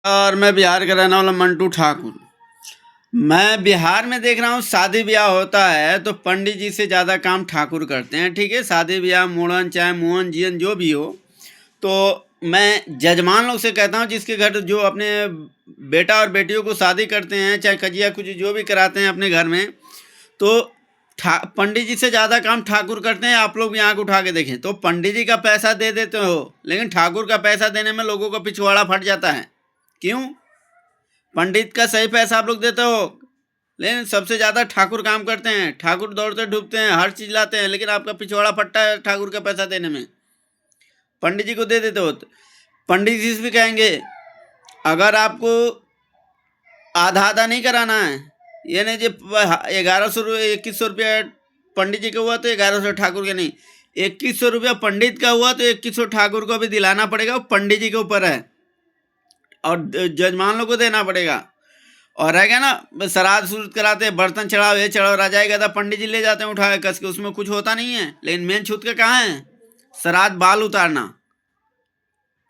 और मैं बिहार का रहने वाला मंटू ठाकुर। मैं बिहार में देख रहा हूँ शादी ब्याह होता है तो पंडित जी से ज़्यादा काम ठाकुर करते हैं। ठीक है, शादी ब्याह मुड़न चाहे मुहन जियन जो भी हो, तो मैं जजमान लोग से कहता हूँ जिसके घर जो अपने बेटा और बेटियों को शादी करते हैं, चाहे कजिया कुछ जो भी कराते हैं अपने घर में, तो पंडित जी से ज़्यादा काम ठाकुर करते हैं। आप लोग भी आँख उठा के देखें तो पंडित जी का पैसा दे देते हो, लेकिन ठाकुर का पैसा देने में लोगों का पिछवाड़ा फट जाता है। क्यों? पंडित का सही पैसा आप लोग देते हो, लेकिन सबसे ज़्यादा ठाकुर काम करते हैं। ठाकुर दौड़ते डूबते हैं, हर चीज़ लाते हैं, लेकिन आपका पिछवाड़ा फटता है ठाकुर का पैसा देने में। पंडित जी को दे देते हो। पंडित जी से भी कहेंगे अगर आपको आधा आधा नहीं कराना है, ये नहीं जो 2100 रुपया पंडित जी का हुआ तो 1100 ठाकुर के नहीं, 2100 रुपया पंडित का हुआ तो 2100 ठाकुर को भी दिलाना पड़ेगा। वो पंडित जी के ऊपर है और जजमान लोग को देना पड़ेगा। और रहेगा ना श्राद्ध शुद्ध कराते हैं, बर्तन चढ़ाओ ये चढ़ाओ, रजाई गदा पंडित जी ले जाते हैं उठा के कस के, उसमें कुछ होता नहीं है। लेकिन मेन छूत का कहाँ है? श्राद्ध बाल उतारना,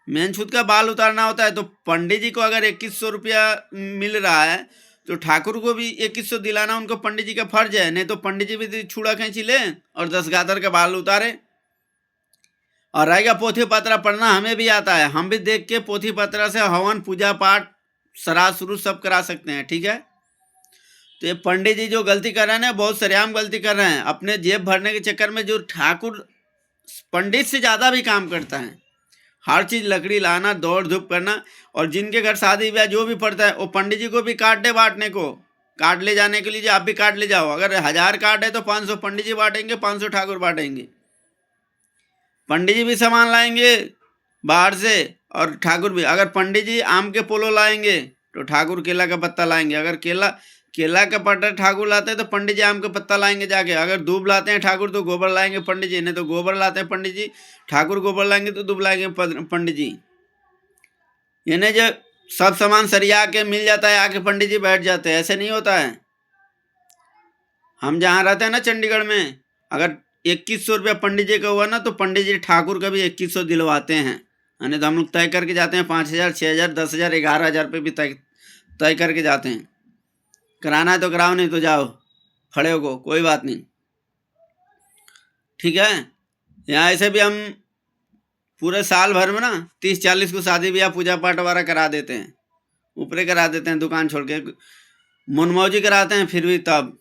मेन छूत का बाल उतारना होता है। तो पंडित जी को अगर 2100 रुपया मिल रहा है तो ठाकुर को भी 2100 दिलाना उनको पंडित जी का फर्ज है। नहीं तो पंडित जी भी छुड़ा खींची ले और 10 गादर का बाल उतारे। और रहेगा पोथी पत्रा पढ़ना, हमें भी आता है, हम भी देख के पोथी पत्रा से हवन पूजा पाठ श्राद्ध शुरू सब करा सकते हैं। ठीक है, तो ये पंडित जी जो गलती कर रहे हैं ना, बहुत सरेआम गलती कर रहे हैं। अपने जेब भरने के चक्कर में जो ठाकुर पंडित से ज़्यादा भी काम करता है, हर चीज़ लकड़ी लाना, दौड़ धूप करना। और जिनके घर शादी ब्याह जो भी पड़ता है वो पंडित जी को भी कार्ड दे बांटने को, कार्ड ले जाने के लिए आप भी कार्ड ले जाओ। अगर 1000 कार्ड है तो 500 पंडित जी बांटेंगे, 500 ठाकुर बांटेंगे। पंडित जी भी सामान लाएंगे बाहर से और ठाकुर भी। अगर पंडित जी आम के पोलो लाएंगे तो ठाकुर केला का पत्ता लाएंगे। अगर केला का पत्ता ठाकुर लाते हैं तो पंडित जी आम का पत्ता लाएंगे जाके। अगर दूब लाते हैं ठाकुर तो गोबर लाएंगे पंडित जी, नहीं तो गोबर लाते हैं पंडित जी, ठाकुर गोबर लाएंगे तो दूब लाएंगे पंडित जी। ये नहीं जो सब सामान सरिया के मिल जाता है आके पंडित जी बैठ जाते हैं, ऐसे नहीं होता है। हम जहाँ रहते हैं ना चंडीगढ़ में, अगर 2100 रुपया पंडित जी का हुआ ना तो पंडित जी ठाकुर का भी 2100 दिलवाते हैं। यानी तो हम लोग तय करके जाते हैं 5000 6000 10000 11000 रुपये भी तय करके जाते हैं। कराना है तो कराओ, नहीं तो जाओ खड़े हो, कोई बात नहीं। ठीक है, यहाँ ऐसे भी हम पूरे साल भर में ना 30-40 को शादी ब्याह पूजा पाठ वगैरह करा देते हैं, ऊपरे करा देते हैं, दुकान छोड़ के मनमौजी कराते हैं फिर भी तब।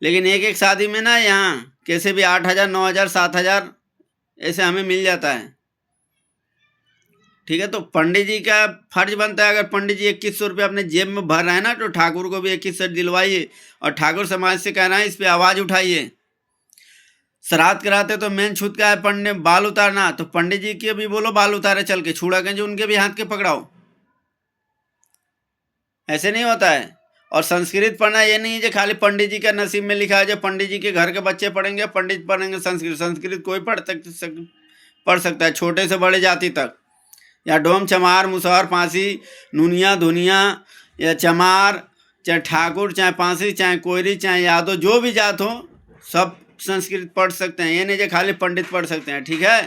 लेकिन एक एक शादी में ना यहाँ कैसे भी 8000 9000 7000 ऐसे हमें मिल जाता है। ठीक है, तो पंडित जी का फर्ज बनता है, अगर पंडित जी 2100 रुपये अपने जेब में भर रहे हैं ना तो ठाकुर को भी 2100 दिलवाइए। और ठाकुर समाज से कहना है इस पे आवाज़ उठाइए। श्राद्ध कराते तो मेन छूत का है पंडित बाल उतारना, तो पंडित जी के भी बोलो बाल उतारे चल के, छूड़ा के जो उनके भी हाथ के पकड़ाओ। ऐसे नहीं होता है। और संस्कृत पढ़ना ये नहीं है जो खाली पंडित जी का नसीब में लिखा है, जो पंडित जी के घर के बच्चे पढ़ेंगे पंडित पढ़ेंगे संस्कृत। संस्कृत कोई पढ़ सकता है, छोटे से बड़े जाति तक। या डोम चमार मुसहर पांसी नुनिया धुनिया या चमार, चाहे ठाकुर चाहे पांसी चाहे कोयरी चाहे यादव, जो भी जात हो सब संस्कृत पढ़ सकते हैं। ये नहीं जो खाली पंडित पढ़ सकते हैं। ठीक है।